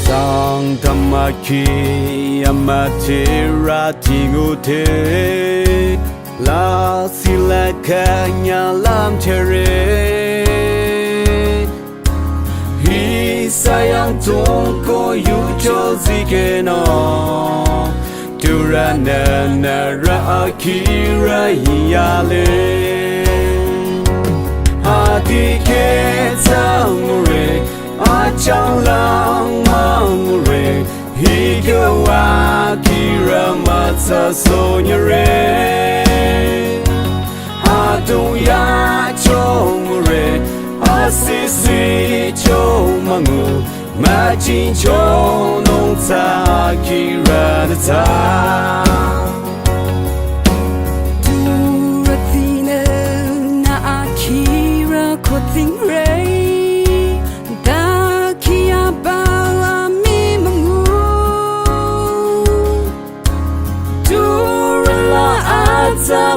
Sangtam amatera tingote La silakanya lam tere Hi sayang tungko yujo zikeno Durana ra akira hiyale Adike tangure Achang lang mangure Higawa kira matsa sonyare Aduya chomure Asisi chomangu Majin chonong ta kira nata Duratina na akira koting rei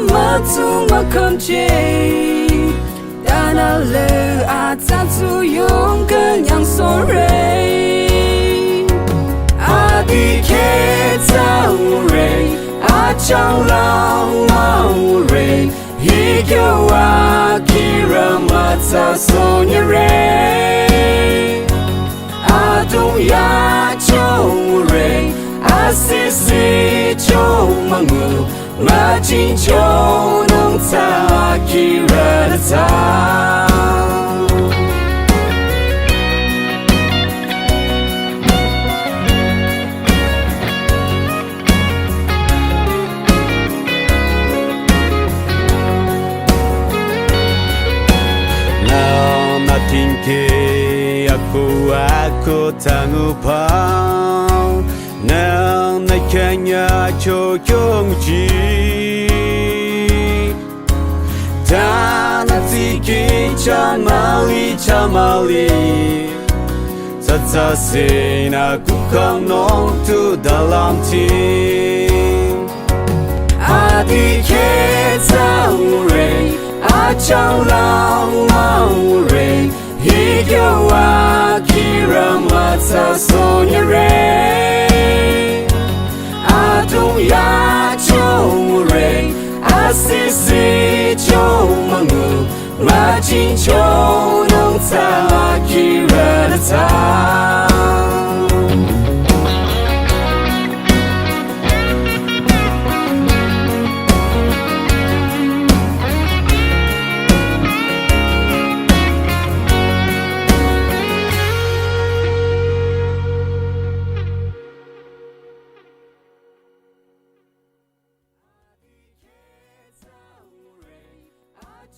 Matu makamche Dana le atatu yung kanyang sore Adike taure Achang lang maure Higawa kira mata sonyare Adong ya chore Asisi chomangu Majin chonong ta kira ta Now nothing ke aku tangupang Now na kanya chokyong chi Tanatiki chamali Tatsasin aku kanong tu dalam tim Adike taure Achang lang maure Higawa kira mata sonyare Adong ya chomure Asisi chomangu Majin chonong ta kira ta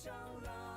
Ciao.